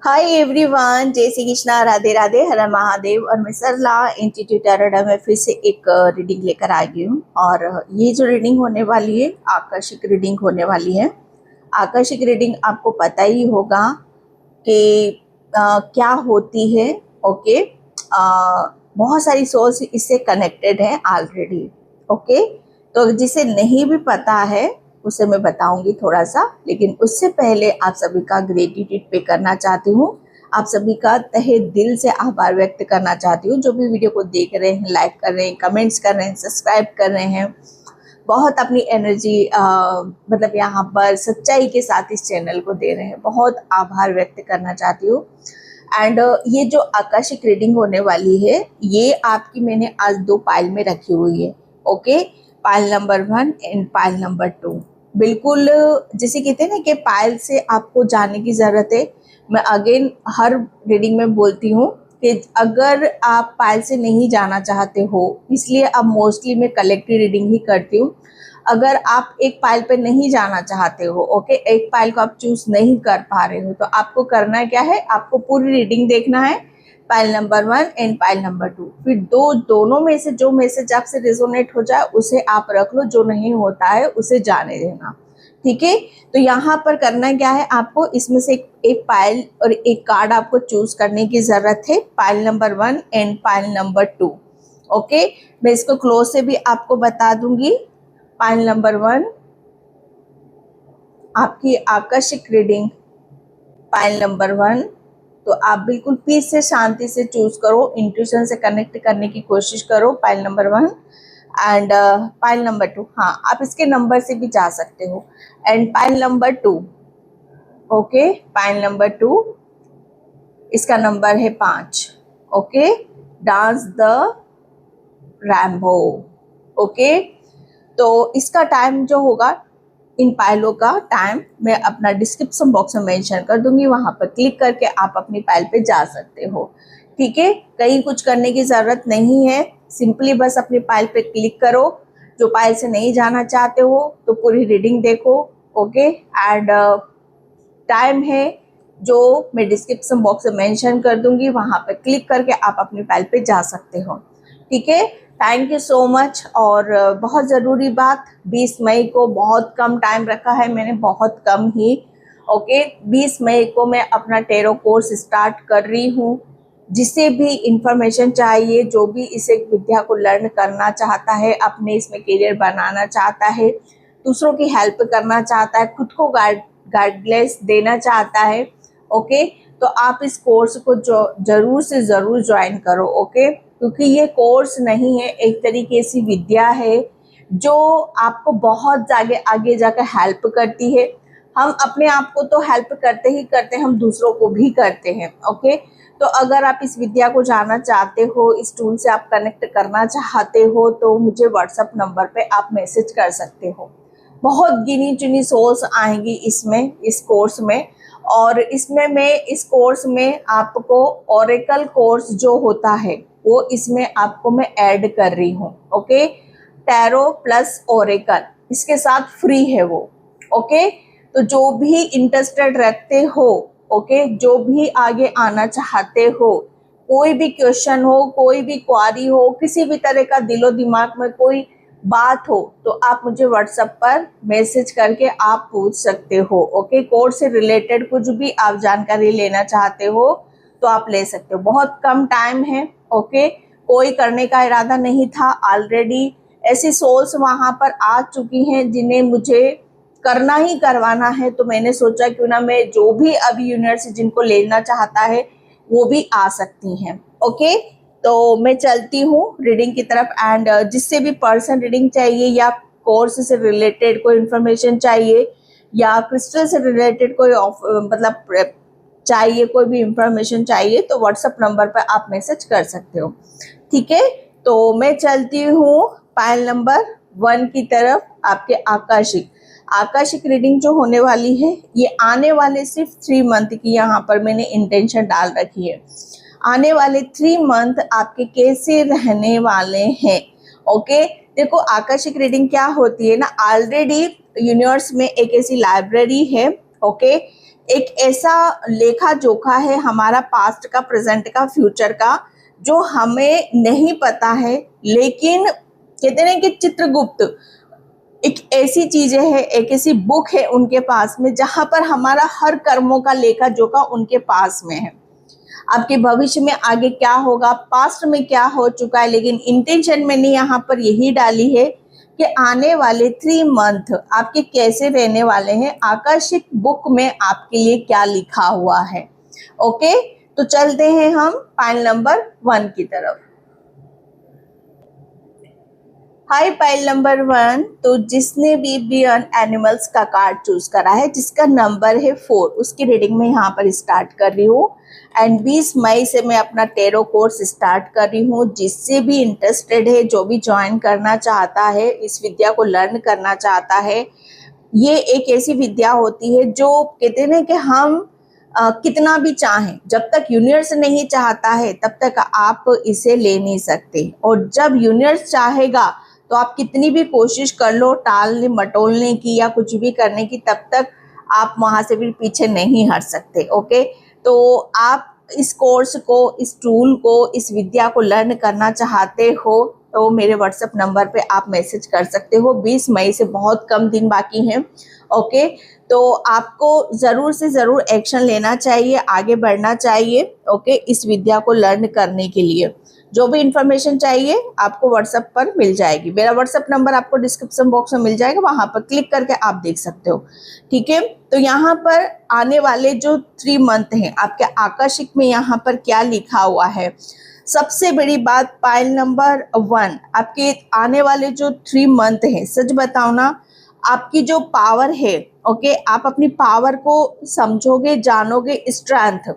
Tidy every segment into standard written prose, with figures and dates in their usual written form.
Hi everyone, जय श्री कृष्णा, राधे राधे, हर हर महादेव। और मैं सरला इंस्टीट्यूट अरोड़ा में फिर से एक रीडिंग लेकर आ गई हूँ। और ये जो रीडिंग होने वाली है आकर्षक रीडिंग होने वाली है। आकर्षक रीडिंग आपको पता ही होगा कि क्या होती है। ओके, बहुत सारी सोर्स इससे कनेक्टेड है ऑलरेडी। ओके, तो जिसे नहीं भी पता है उसे मैं बताऊंगी थोड़ा सा, लेकिन उससे पहले आप सभी का ग्रेटिट्यूड पे करना चाहती हूँ। आप सभी का तहे दिल से आभार व्यक्त करना चाहती हूँ, जो भी वीडियो को देख रहे हैं, लाइक कर रहे हैं, कमेंट्स कर रहे हैं, सब्सक्राइब कर रहे हैं। बहुत अपनी एनर्जी मतलब यहाँ पर सच्चाई के साथ इस चैनल को दे रहे हैं। बहुत आभार व्यक्त करना चाहती हूँ। एंड ये जो आकर्षक रीडिंग होने वाली है, ये आपकी मैंने आज दो पाइल में रखी हुई है। Okay, pile number 1 and pile number 2। बिल्कुल जैसे कहते हैं ना कि पाइल से आपको जानने की ज़रूरत है। मैं अगेन हर रीडिंग में बोलती हूँ कि अगर आप पाइल से नहीं जाना चाहते हो, इसलिए अब मोस्टली मैं कलेक्टिव रीडिंग ही करती हूँ। अगर आप एक पाइल पे नहीं जाना चाहते हो, ओके, एक पाइल को आप चूज नहीं कर पा रहे हो, तो आपको करना क्या है, आपको पूरी रीडिंग देखना है, pile number 1 and pile number 2। फिर दोनों में से जो मैसेज आपसे रेजोनेट हो जाए उसे आप रख लो, जो नहीं होता है उसे जाने देना। ठीक है, तो यहाँ पर करना क्या है, आपको इसमें से एक पाइल और एक कार्ड आपको चूज करने की जरूरत है, pile number 1 and pile number 2। Okay, मैं इसको क्लोज से भी आपको बता दूंगी। पाइल नंबर 1 आपकी आकर्षक रीडिंग, पाइल नंबर 1। तो आप बिल्कुल पीस से, शांति से चूज करो, इंट्यूशन से कनेक्ट करने की कोशिश करो, pile number 1 and pile number 2। हाँ, आप इसके नंबर से भी जा सकते हो। And pile number 2, okay, pile number 2, इसका नंबर है 5। Okay, dance the Rambo. Okay, तो इसका टाइम जो होगा, इन पाइलों का टाइम मैं अपना डिस्क्रिप्शन बॉक्स में मेंशन कर दूंगी, वहां पर क्लिक करके आप अपनी पाइल पे जा सकते हो। ठीक है, कहीं कुछ करने की जरूरत नहीं है, सिंपली बस अपनी पाइल पे क्लिक करो। जो पाइल से नहीं जाना चाहते हो तो पूरी रीडिंग देखो। ओके, एंड टाइम है जो मैं डिस्क्रिप्शन बॉक्स में मेंशन कर दूंगी, वहां पर क्लिक करके आप अपनी फाइल पे जा सकते हो। ठीक है, थैंक यू सो मच। और बहुत ज़रूरी बात, 20 मई को बहुत कम टाइम रखा है मैंने, बहुत कम ही। ओके, 20 मई को मैं अपना टेरो कोर्स स्टार्ट कर रही हूँ। जिसे भी इंफॉर्मेशन चाहिए, जो भी इसे विद्या को लर्न करना चाहता है, अपने इसमें करियर बनाना चाहता है, दूसरों की हेल्प करना चाहता है, खुद को गाइडलाइंस देना चाहता है, ओके, तो आप इस कोर्स को जो जरूर से जरूर ज्वाइन करो। ओके, क्योंकि ये कोर्स नहीं है, एक तरीके से विद्या है जो आपको बहुत आगे आगे जाकर हेल्प करती है। हम अपने आप को तो हेल्प करते ही करते हैं, हम दूसरों को भी करते हैं। ओके, तो अगर आप इस विद्या को जानना चाहते हो, इस टूल से आप कनेक्ट करना चाहते हो, तो मुझे व्हाट्सएप नंबर पे आप मैसेज कर सकते हो। बहुत गिनी चुनी सोल्स आएंगी इसमें, इस कोर्स में। और इसमें मैं इस कोर्स में आपको ओरेकल कोर्स जो होता है वो इसमें आपको मैं ऐड कर रही हूँ। ओके, टैरो प्लस ओरेकल इसके साथ फ्री है वो। ओके, तो जो भी इंटरेस्टेड रखते हो, ओके, जो भी आगे आना चाहते हो, कोई भी क्वेश्चन हो, कोई भी क्वारी हो, किसी भी तरह का दिलो दिमाग में कोई बात हो, तो आप मुझे व्हाट्सएप पर मैसेज करके आप पूछ सकते हो। ओके, कोर्स से रिलेटेड कुछ भी आप जानकारी लेना चाहते हो तो आप ले सकते हो। बहुत कम टाइम है। ओके, कोई करने का इरादा नहीं था, ऑलरेडी ऐसी सोल्स वहां पर आ चुकी हैं जिन्हें मुझे करना ही करवाना है, तो मैंने सोचा क्यों ना मैं जो भी अभी यूनिवर्सिटी जिनको लेना चाहता है वो भी आ सकती हैं। ओके, तो मैं चलती हूँ रीडिंग की तरफ। एंड जिससे भी पर्सन रीडिंग चाहिए, या कोर्स से रिलेटेड कोई इन्फॉर्मेशन चाहिए, या क्रिस्टल से रिलेटेड कोई मतलब चाहिए, कोई भी इंफॉर्मेशन चाहिए, तो व्हाट्सएप नंबर पर आप मैसेज कर सकते हो। ठीक है, तो मैं चलती हूँ पाइल नंबर 1 की तरफ। आपके आकाशिक रीडिंग जो होने वाली है, ये आने वाले सिर्फ 3 मंथ की यहाँ पर मैंने इंटेंशन डाल रखी है। आने वाले 3 मंथ आपके कैसे रहने वाले हैं। ओके, देखो आकर्षक रीडिंग क्या होती है ना, ऑलरेडी यूनिवर्स में एक ऐसी लाइब्रेरी है। ओके, एक ऐसा लेखा जोखा है हमारा पास्ट का, प्रेजेंट का, फ्यूचर का, जो हमें नहीं पता है। लेकिन कहते हैं कि चित्रगुप्त एक ऐसी चीज है, एक ऐसी बुक है उनके पास में, जहां पर हमारा हर कर्मों का लेखा जोखा उनके पास में है। आपके भविष्य में आगे क्या होगा, पास्ट में क्या हो चुका है, लेकिन इंटेंशन मैंने यहाँ पर यही डाली है कि आने वाले 3 मंथ आपके कैसे रहने वाले हैं, आकर्षक बुक में आपके लिए क्या लिखा हुआ है। ओके, तो चलते हैं हम पाइल नंबर 1 की तरफ। हाय पाइल नंबर 1, तो जिसने भी बियॉन्ड एनिमल्स का कार्ड चूज करा है, जिसका नंबर है 4, उसकी रीडिंग में यहाँ पर स्टार्ट कर रही हूँ। एंड 20 मई से मैं अपना टेरो कोर्स स्टार्ट कर रही हूँ। जिससे भी इंटरेस्टेड है, जो भी ज्वाइन करना चाहता है, इस विद्या को लर्न करना चाहता है, ये एक ऐसी विद्या होती है जो कहते हैं कि हम कितना भी चाहें, जब तक यूनिवर्स नहीं चाहता है तब तक आप इसे ले नहीं सकते। और जब यूनिवर्स चाहेगा तो आप कितनी भी कोशिश कर लो टालने मटोलने की या कुछ भी करने की, तब तक आप वहां से भी पीछे नहीं हट सकते। ओके, तो आप इस कोर्स को, इस टूल को, इस विद्या को लर्न करना चाहते हो तो मेरे व्हाट्सएप नंबर पे आप मैसेज कर सकते हो। 20 मई से बहुत कम दिन बाकी हैं। ओके, तो आपको ज़रूर से ज़रूर एक्शन लेना चाहिए, आगे बढ़ना चाहिए। ओके, इस विद्या को लर्न करने के लिए जो भी इंफॉर्मेशन चाहिए आपको व्हाट्सएप पर मिल जाएगी। मेरा व्हाट्सएप नंबर आपको डिस्क्रिप्शन बॉक्स में मिल जाएगा, वहां पर क्लिक करके आप देख सकते हो। ठीक है, तो यहाँ पर आने वाले जो 3 मंथ हैं आपके आकर्षक में यहाँ पर क्या लिखा हुआ है। सबसे बड़ी बात, पाइल नंबर 1, आपके आने वाले जो 3 मंथ हैं, सच बताओ ना, आपकी जो पावर है, ओके, आप अपनी पावर को समझोगे, जानोगे, स्ट्रेंथ।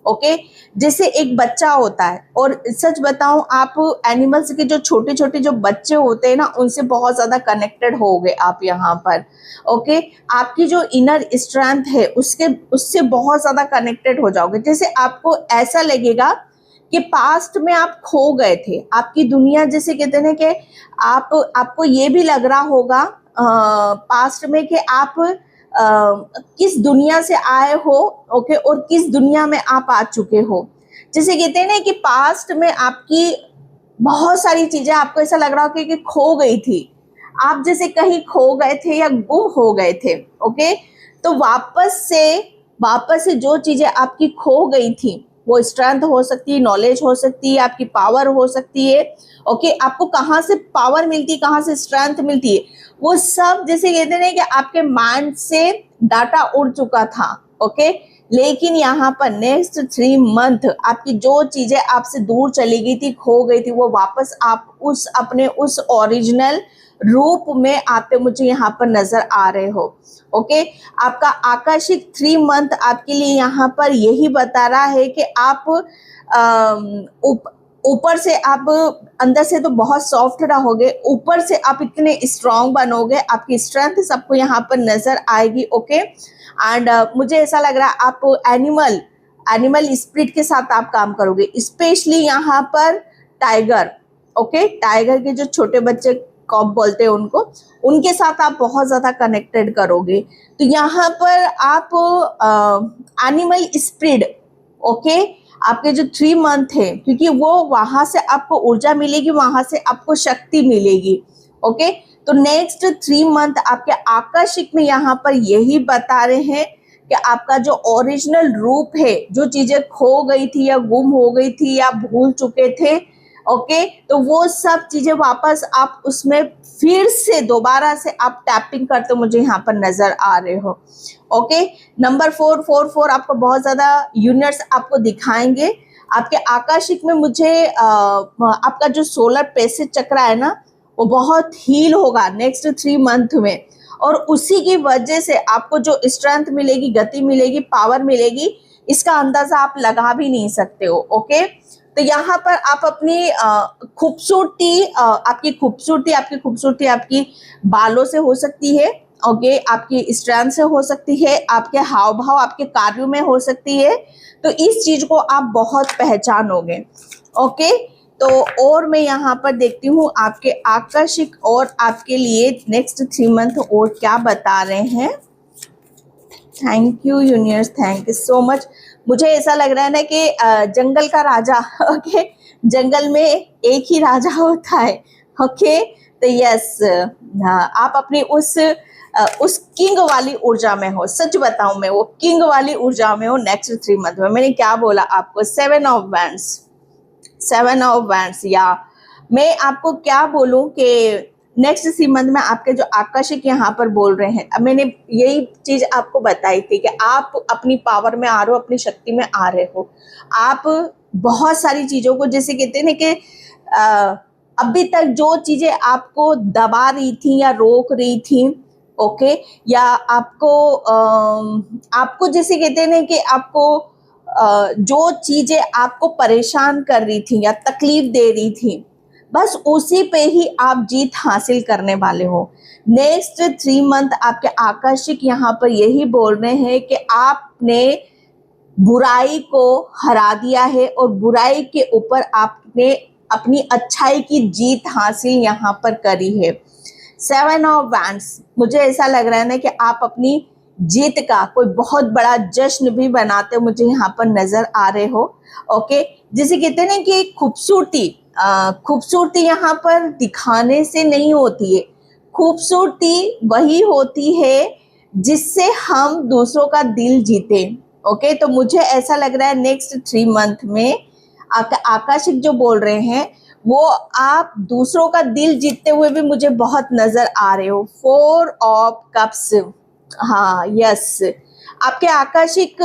ओके, जैसे एक बच्चा होता है, और सच बताऊं आप एनिमल्स के जो छोटे छोटे जो बच्चे होते हैं ना, उनसे बहुत ज्यादा कनेक्टेड होगे आप यहाँ पर। ओके, आपकी जो इनर स्ट्रेंथ है उससे बहुत ज्यादा कनेक्टेड हो जाओगे। जैसे आपको ऐसा लगेगा कि पास्ट में आप खो गए थे, आपकी दुनिया, जैसे कहते हैं कि आपको ये भी लग रहा होगा पास्ट में कि आप किस दुनिया से आए हो, ओके, और किस दुनिया में आप आ चुके हो। जैसे कहते हैं ना कि पास्ट में आपकी बहुत सारी चीजें, आपको ऐसा लग रहा हो कि खो गई थी, आप जैसे कहीं खो गए थे या गुम हो गए थे। ओके, तो वापस से जो चीजें आपकी खो गई थी, वो स्ट्रेंथ हो सकती है, नॉलेज हो सकती है, आपकी पावर हो सकती है। ओके, आपको कहाँ से पावर मिलती है, कहाँ से स्ट्रेंथ मिलती है, वो सब जैसे कहते हैं कि आपके माइंड से डाटा उड़ चुका था। ओके, लेकिन यहाँ पर नेक्स्ट 3 मंथ आपकी जो चीजें आपसे दूर चली गई थी, खो गई थी, वो वापस आप अपने उस ओरिजिनल रूप में आते मुझे यहाँ पर नजर आ रहे हो। ओके, आपका आकर्षक 3 मंथ आपके लिए यहाँ पर यही बता रहा है कि आप ऊपर से आप अंदर से तो बहुत सॉफ्ट रहोगे, ऊपर से आप इतने स्ट्रांग बनोगे, आपकी स्ट्रेंथ सबको यहाँ पर नजर आएगी। ओके, एंड मुझे ऐसा लग रहा है आप एनिमल स्पिरिट के साथ आप काम करोगे, स्पेशली यहाँ पर टाइगर। ओके, टाइगर के जो छोटे बच्चे कॉप बोलते हैं उनके साथ आप बहुत ज्यादा कनेक्टेड करोगे। तो यहाँ पर आप एनिमल स्पिरिट, ओके, आपके जो 3 मंथ है, क्योंकि वो वहां से आपको ऊर्जा मिलेगी, वहां से आपको शक्ति मिलेगी। ओके, तो नेक्स्ट 3 मंथ आपके आकर्षक में यहाँ पर यही बता रहे हैं कि आपका जो ओरिजिनल रूप है, जो चीजें खो गई थी या गुम हो गई थी या भूल चुके थे, ओके, तो वो सब चीजें वापस आप उसमें फिर से दोबारा से आप टैपिंग करते मुझे यहाँ पर नजर आ रहे हो। ओके, नंबर 444 आपको बहुत ज्यादा यूनिवर्स आपको दिखाएंगे। आपके आकाशिक में मुझे आपका जो सोलर पैसेज चक्र है ना, वो बहुत हील होगा नेक्स्ट 3 मंथ में, और उसी की वजह से आपको जो स्ट्रेंथ मिलेगी, गति मिलेगी, पावर मिलेगी, इसका अंदाजा आप लगा भी नहीं सकते हो। ओके, तो यहाँ पर आप अपनी खूबसूरती, आपकी खूबसूरती आपकी बालों से हो सकती है। ओके, आपकी स्ट्रेंथ से हो सकती है, आपके हाव भाव, आपके कार्यों में हो सकती है। तो इस चीज को आप बहुत पहचानोगे। ओके, तो और मैं यहाँ पर देखती हूँ आपके आकर्षक और आपके लिए नेक्स्ट 3 मंथ और क्या बता रहे हैं। Thank you universe, thank you so much. मुझे ऐसा लग रहा है ना कि जंगल का राजा, ओके, जंगल में एक ही राजा होता है, ओके। तो यस, आप अपनी उस किंग वाली ऊर्जा में हो। सच बताऊं, मैं वो किंग वाली ऊर्जा में हो नेक्स्ट 3 मंथ में। मैंने क्या बोला आपको, 7 ऑफ वैंड्स, 7 ऑफ वैंड्स, या मैं आपको क्या बोलूं कि नेक्स्ट 3 मंथ में आपके जो आकर्षक यहाँ पर बोल रहे हैं, अब मैंने यही चीज आपको बताई थी कि आप अपनी पावर में आ रहे हो, अपनी शक्ति में आ रहे हो। आप बहुत सारी चीजों को, जैसे कहते हैं ना कि अभी तक जो चीजें आपको दबा रही थी या रोक रही थी, ओके, या आपको जैसे कहते हैं ना कि आपको जो चीजें आपको परेशान कर रही थी या तकलीफ दे रही थी, बस उसी पे ही आप जीत हासिल करने वाले हो। नेक्स्ट 3 मंथ आपके आकर्षक यहाँ पर यही बोल रहे हैं कि आपने बुराई को हरा दिया है और बुराई के ऊपर आपने अपनी अच्छाई की जीत हासिल यहाँ पर करी है। 7 ऑफ वैंड्स, मुझे ऐसा लग रहा है ना कि आप अपनी जीत का कोई बहुत बड़ा जश्न भी बनाते हो, मुझे यहाँ पर नजर आ रहे हो, ओके। जिसे कहते हैं ना कि खूबसूरती यहाँ पर दिखाने से नहीं होती है। खूबसूरती वही होती है जिससे हम दूसरों का दिल जीते, ओके। तो मुझे ऐसा लग रहा है नेक्स्ट 3 मंथ में आकाशिक जो बोल रहे हैं वो आप दूसरों का दिल जीतते हुए भी मुझे बहुत नजर आ रहे हो। 4 ऑफ कप्स, हाँ यस, आपके आकाशिक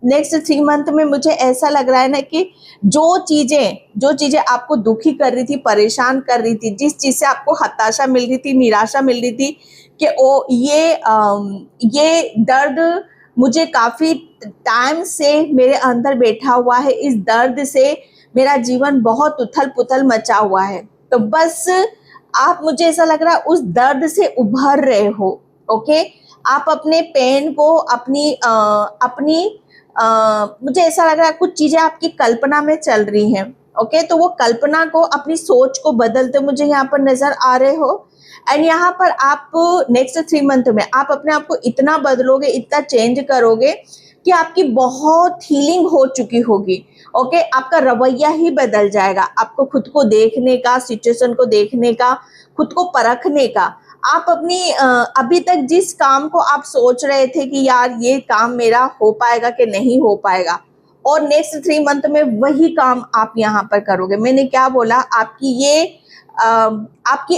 नेक्स्ट 3 मंथ में मुझे ऐसा लग रहा है ना कि जो चीजें आपको दुखी कर रही थी, परेशान कर रही थी, जिस चीज से आपको हताशा मिल रही थी, निराशा मिल रही थी कि ओ ये दर्द मुझे काफी टाइम से मेरे अंदर बैठा हुआ है, इस दर्द से मेरा जीवन बहुत उथल पुथल मचा हुआ है, तो बस आप, मुझे ऐसा लग रहा है उस दर्द से उभर रहे हो, ओके। आप अपने पेन को मुझे ऐसा लग रहा है कुछ चीजें आपकी कल्पना में चल रही हैं, ओके। तो वो कल्पना को, अपनी सोच को बदलते मुझे यहाँ पर नजर आ रहे हो। एंड यहाँ पर आप नेक्स्ट 3 मंथ में आप अपने आप को इतना बदलोगे, इतना चेंज करोगे कि आपकी बहुत हीलिंग हो चुकी होगी, ओके। आपका रवैया ही बदल जाएगा, आपको खुद को देखने का, सिचुएशन को देखने का, खुद को परखने का। आप अपनी अभी तक जिस काम को आप सोच रहे थे कि यार ये काम मेरा हो पाएगा कि नहीं हो पाएगा, और नेक्स्ट 3 मंथ में वही काम आप यहाँ पर करोगे। मैंने क्या बोला, आपकी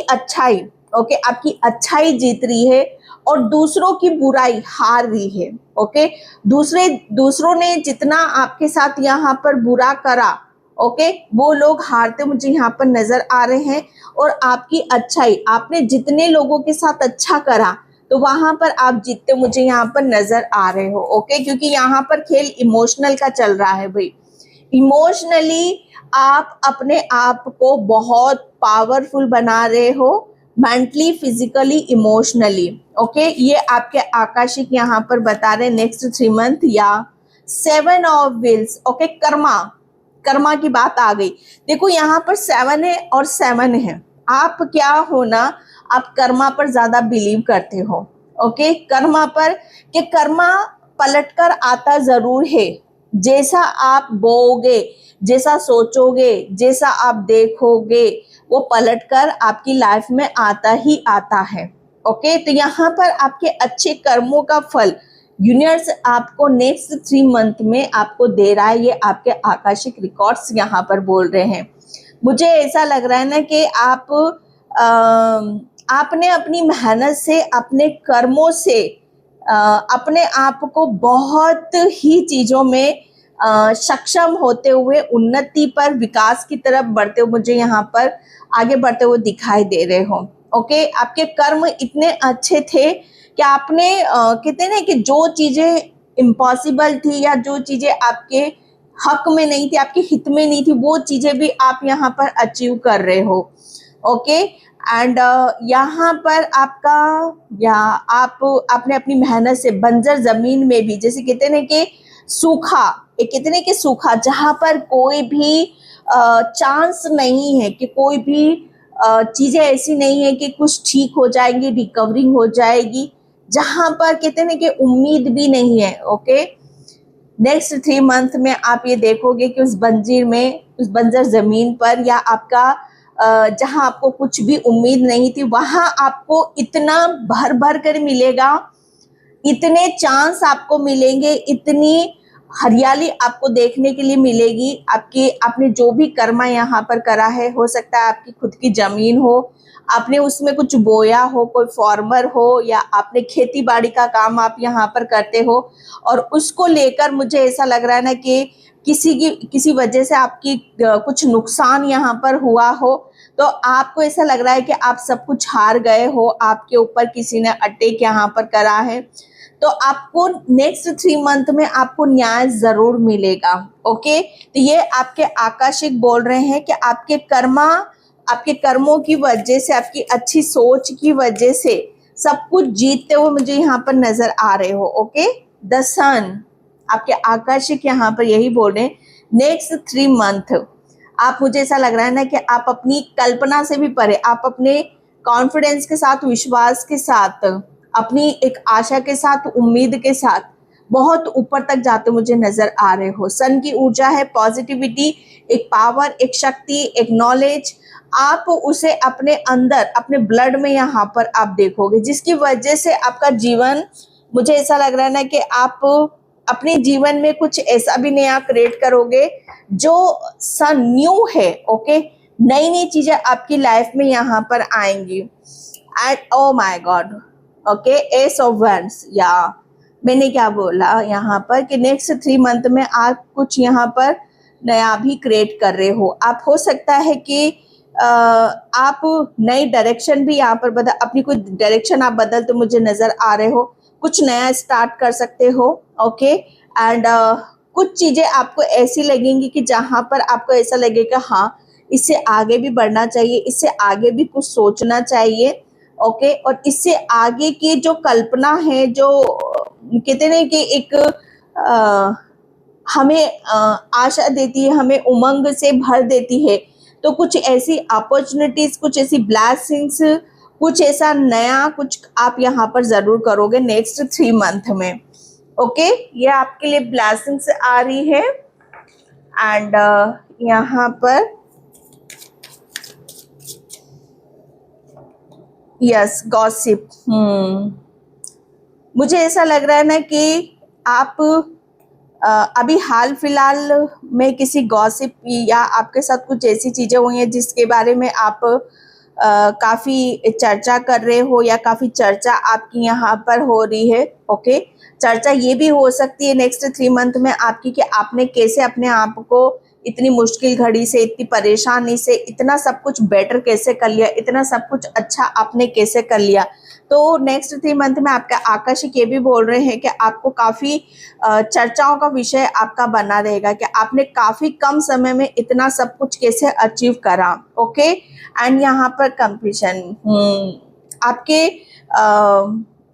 अच्छाई, ओके, आपकी अच्छाई जीत रही है और दूसरों की बुराई हार रही है, ओके। दूसरों ने जितना आपके साथ यहाँ पर बुरा करा, ओके, वो लोग हारते मुझे यहाँ पर नजर आ रहे हैं। और आपकी अच्छाई, आपने जितने लोगों के साथ अच्छा करा तो वहां पर आप जीतते मुझे यहाँ पर नजर आ रहे हो, ओके। क्योंकि यहाँ पर खेल इमोशनल का चल रहा है भाई। इमोशनली आप अपने आप को बहुत पावरफुल बना रहे हो, मेंटली, फिजिकली, इमोशनली, ओके। ये आपके आकाशिक यहाँ पर बता रहे नेक्स्ट 3 मंथ। या 7 ऑफ व्हील्स, ओके, कर्मा की बात आ गई। देखो यहाँ पर 7 है और 7 है। आप क्या हो ना, आप कर्मा पर ज्यादा बिलीव करते हो, ओके। कर्मा पर, कि कर्मा पलटकर आता जरूर है। जैसा आप बोओगे, जैसा सोचोगे, जैसा आप देखोगे, वो पलटकर आपकी लाइफ में आता ही आता है, ओके। तो यहाँ पर आपके अच्छे कर्मों का फल यूनिवर्स आपको नेक्स्ट 3 मंथ में आपको दे रहा है। ये आपके आकाशिक रिकॉर्ड्स यहाँ पर बोल रहे हैं। मुझे ऐसा लग रहा है ना कि आपने अपनी मेहनत से, अपने कर्मों से अपने आप को बहुत ही चीजों में सक्षम होते हुए उन्नति पर, विकास की तरफ बढ़ते हुए मुझे यहाँ पर आगे बढ़ते हुए दिखाई दे रहे हो, ओके। आपके कर्म इतने अच्छे थे कि आपने कहते हैं ना कि जो चीजें इम्पॉसिबल थी या जो चीजें आपके हक में नहीं थी, आपके हित में नहीं थी, वो चीजें भी आप यहाँ पर अचीव कर रहे हो, ओके। एंड यहाँ पर आपने अपनी मेहनत से बंजर जमीन में भी, जैसे कहते हैं ना कि सूखा, कहते हैं कि सूखा, जहां पर कोई भी चांस नहीं है, कि कोई भी चीजें ऐसी नहीं है कि कुछ ठीक हो जाएंगी, रिकवरिंग हो जाएगी, जहां पर कहते हैं कि उम्मीद भी नहीं है। ओके, नेक्स्ट 3 मंथ में आप ये देखोगे कि उस बंजीर में, उस बंजर जमीन पर, या आपका जहां आपको कुछ भी उम्मीद नहीं थी, वहां आपको इतना भर भर कर मिलेगा, इतने चांस आपको मिलेंगे, इतनी हरियाली आपको देखने के लिए मिलेगी। आपने जो भी कर्मा यहाँ पर करा है, हो सकता है आपकी खुद की जमीन हो, आपने उसमें कुछ बोया हो, कोई फार्मर हो, या आपने खेती बाड़ी का काम आप यहाँ पर करते हो, और उसको लेकर मुझे ऐसा लग रहा है ना कि किसी वजह से आपकी कुछ नुकसान यहाँ पर हुआ हो, तो आपको ऐसा लग रहा है कि आप सब कुछ हार गए हो, आपके ऊपर किसी ने अटैक यहाँ पर करा है, तो आपको नेक्स्ट 3 मंथ में आपको न्याय जरूर मिलेगा। ओके, तो ये आपके आकाशिक बोल रहे हैं कि आपके कर्मों की वजह से, आपकी अच्छी सोच की वजह से सब कुछ जीतते हुए मुझे यहाँ पर नजर आ रहे हो। ओके, द सन, आपके आकाशिक यहाँ पर यही बोल रहे हैं, नेक्स्ट 3 मंथ आप, मुझे ऐसा लग रहा है ना कि आप अपनी कल्पना से भी परे, आप अपने कॉन्फिडेंस के साथ, विश्वास के साथ, अपनी एक आशा के साथ, उम्मीद के साथ बहुत ऊपर तक जाते मुझे नजर आ रहे हो। सन की ऊर्जा है पॉजिटिविटी, एक पावर, एक शक्ति, एक नॉलेज, आप उसे अपने अंदर, अपने ब्लड में यहाँ पर आप देखोगे, जिसकी वजह से आपका जीवन, मुझे ऐसा लग रहा है ना कि आप अपने जीवन में कुछ ऐसा भी नया क्रिएट करोगे जो सन न्यू है। ओके, नई नई चीजें आपकी लाइफ में यहाँ पर आएंगी। And oh my God, okay, S of wands, या मैंने क्या बोला यहाँ पर कि नेक्स्ट 3 मंथ में आप कुछ यहाँ पर नया भी क्रिएट कर रहे हो। आप, हो सकता है कि आप नई डायरेक्शन भी यहाँ पर बदल, अपनी कोई डायरेक्शन आप बदलते मुझे नजर आ रहे हो, कुछ नया स्टार्ट कर सकते हो। ओके, एंड कुछ चीजें आपको ऐसी लगेंगी कि जहां पर आपको ऐसा लगेगा हाँ, इससे आगे भी बढ़ना चाहिए, इससे आगे भी कुछ सोचना चाहिए। ओके, और इससे आगे की जो कल्पना है, जो कहते हैं कि एक हमें आशा देती है, हमें उमंग से भर देती है, तो कुछ ऐसी अपॉर्चुनिटीज, कुछ ऐसी ब्लेसिंग्स, कुछ ऐसा नया कुछ आप यहाँ पर जरूर करोगे नेक्स्ट 3 मंथ में। ओके, ये आपके लिए ब्लेसिंग्स आ रही है। एंड यहाँ पर यस, गॉसिप, मुझे ऐसा लग रहा है ना कि आप अभी हाल फिलहाल में किसी गॉसिप या आपके साथ कुछ ऐसी चीजें हुई हैं जिसके बारे में आप काफी चर्चा कर रहे हो, या काफी चर्चा आपकी यहाँ पर हो रही है। ओके, चर्चा ये भी हो सकती है नेक्स्ट 3 मंथ में आपकी कि आपने कैसे अपने आप को इतनी मुश्किल घड़ी से, इतनी परेशानी से, इतना सब कुछ बेटर कैसे कर लिया, इतना सब कुछ अच्छा आपने कैसे कर लिया। तो नेक्स्ट 3 मंथ में आपका आकाशिक ये भी बोल रहे हैं कि आपको काफी चर्चाओं का विषय आपका बना रहेगा कि आपने काफी कम समय में इतना सब कुछ कैसे अचीव करा। ओके, एंड यहाँ पर कंपटीशन, आपके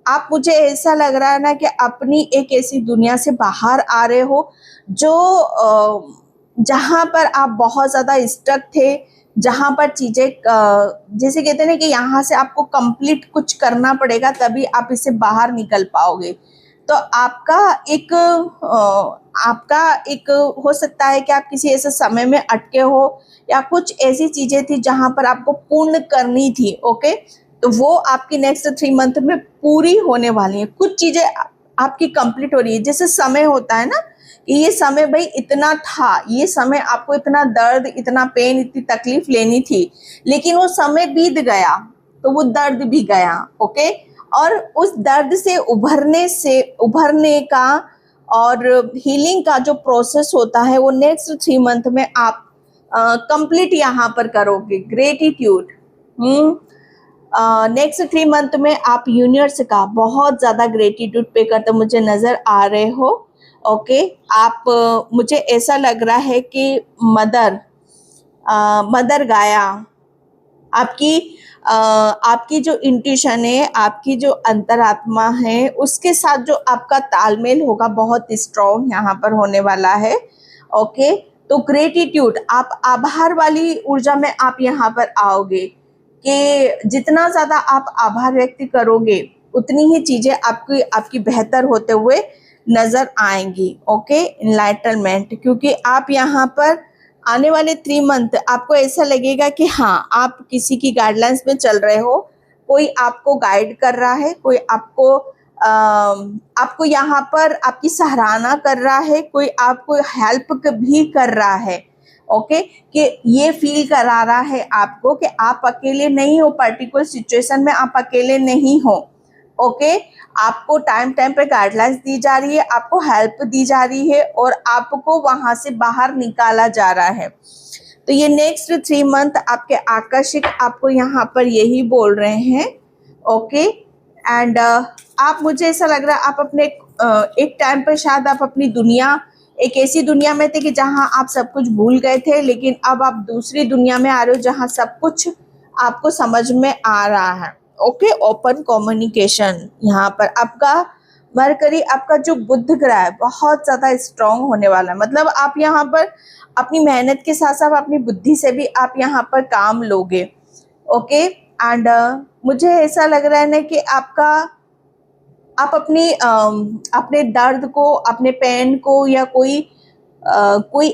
आप, मुझे ऐसा लग रहा है ना कि अपनी एक ऐसी दुनिया से बाहर आ रहे हो जो जहां पर आप बहुत ज्यादा स्टक थे, जहां पर चीजें जैसे कहते हैं ना कि यहाँ से आपको कंप्लीट कुछ करना पड़ेगा तभी आप इससे बाहर निकल पाओगे। तो आपका एक हो सकता है कि आप किसी ऐसे समय में अटके हो, या कुछ ऐसी चीजें थी जहां पर आपको पूर्ण करनी थी। ओके, तो वो आपकी नेक्स्ट 3 मंथ में पूरी होने वाली है। कुछ चीजें आपकी कंप्लीट हो रही है। जैसे समय होता है ना कि ये समय भाई इतना था, ये समय आपको इतना दर्द, इतना पेन, इतनी तकलीफ लेनी थी, लेकिन वो समय बीत गया तो वो दर्द भी गया। ओके, और उस दर्द से उभरने का और हीलिंग का जो प्रोसेस होता है वो नेक्स्ट 3 मंथ में आप कंप्लीट यहाँ पर करोगे। ग्रेटिट्यूड, नेक्स्ट 3 मंथ में आप यूनिवर्स का बहुत ज्यादा ग्रेटिट्यूड पे करते मुझे नजर आ रहे हो। ओके, आप मुझे ऐसा लग रहा है कि मदर गाया, आपकी जो इंट्यूशन है, आपकी जो अंतरात्मा है, उसके साथ जो आपका तालमेल होगा बहुत स्ट्रॉन्ग यहाँ पर होने वाला है। ओके, तो ग्रेटिट्यूड, आप आभार वाली ऊर्जा में आप यहाँ पर आओगे कि जितना ज्यादा आप आभार व्यक्त करोगे उतनी ही चीजें आपकी बेहतर होते हुए नजर आएंगी। ओके, इनलाइटनमेंट, क्योंकि आप यहाँ पर आने वाले 3 मंथ आपको ऐसा लगेगा कि हाँ, आप किसी की गाइडलाइंस में चल रहे हो, कोई आपको गाइड कर रहा है, कोई आपको यहाँ पर आपकी सराहना कर रहा है, कोई आपको हेल्प भी कर रहा है। ओके, कि ये फील करा रहा है आपको कि आप अकेले नहीं हो, पर्टिकुलर सिचुएशन में आप अकेले नहीं हो। ओके, आपको टाइम टाइम पे गाइडलाइंस दी जा रही है, आपको हेल्प दी जा रही है और आपको वहां से बाहर निकाला जा रहा है। तो ये नेक्स्ट 3 मंथ आपके आकर्षक आपको यहाँ पर यही बोल रहे हैं। ओके, एंड आप, मुझे ऐसा लग रहा है आप अपने एक टाइम पर शायद आप अपनी दुनिया, एक ऐसी दुनिया में थे कि जहां आप सब कुछ भूल गए थे, लेकिन अब आप दूसरी दुनिया में आ रहे हो जहां सब कुछ आपको समझ में आ रहा है। ओके, ओपन कम्युनिकेशन, यहाँ पर आपका मरकरी, आपका जो बुध ग्रह है बहुत ज़्यादा स्ट्रांग होने वाला है। मतलब आप यहाँ पर अपनी मेहनत के साथ साथ अपनी बुद्धि से भी आप यहाँ पर काम लोगे। ओके, एंड मुझे ऐसा लग रहा है ना कि आप अपने दर्द को, अपने पेन को, या कोई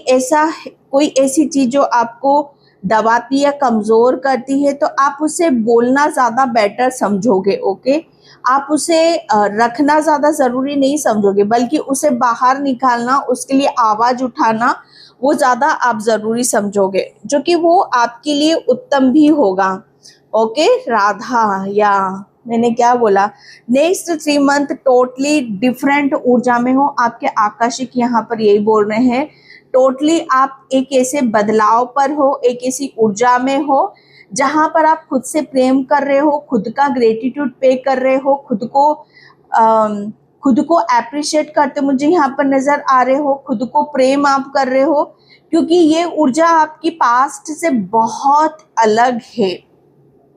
ऐसी चीज जो आपको दबाती या कमजोर करती है, तो आप उसे बोलना ज्यादा बेटर समझोगे। ओके, आप उसे रखना ज्यादा जरूरी नहीं समझोगे, बल्कि उसे बाहर निकालना, उसके लिए आवाज उठाना, वो ज्यादा आप जरूरी समझोगे, जो कि वो आपके लिए उत्तम भी होगा। ओके, राधा, या मैंने क्या बोला, नेक्स्ट 3 मंथ टोटली डिफरेंट ऊर्जा में हो। आपके आकर्षक यहाँ पर यही बोल रहे हैं, टोटली आप एक ऐसे बदलाव पर हो, एक ऐसी ऊर्जा में हो जहां पर आप खुद से प्रेम कर रहे हो, खुद का ग्रेटिट्यूड पे कर रहे हो, खुद को अप्रिशिएट करते मुझे यहाँ पर नजर आ रहे हो, खुद को प्रेम आप कर रहे हो, क्योंकि ये ऊर्जा आपकी पास्ट से बहुत अलग है।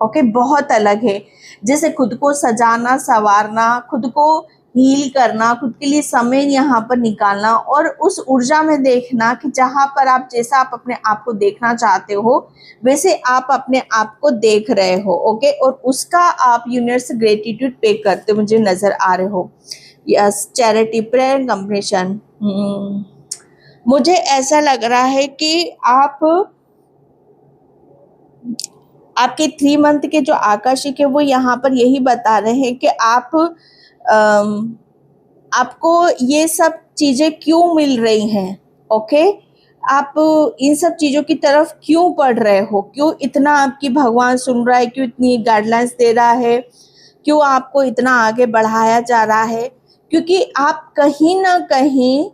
ओके, बहुत अलग है। जैसे खुद को सजाना, संवारना, खुद को हील करना, खुद के लिए समय यहाँ पर निकालना, और उस ऊर्जा में देखना कि जहाँ पर आप, जैसा आप अपने आप को देखना चाहते हो वैसे आप अपने आप को देख रहे हो। ओके, और उसका आप यूनिवर्स ग्रेटिट्यूड पे करते मुझे नजर आ रहे हो। Yes, charity, prayer, compassion. मुझे ऐसा लग रहा है कि आपके 3 मंथ के जो आकर्षक है वो यहाँ पर यही बता रहे हैं कि आपको ये सब चीजें क्यों मिल रही हैं। ओके, आप इन सब चीजों की तरफ क्यों पढ़ रहे हो, क्यों इतना आपकी भगवान सुन रहा है, क्यों इतनी गाइडलाइंस दे रहा है, क्यों आपको इतना आगे बढ़ाया जा रहा है, क्योंकि आप कहीं ना कहीं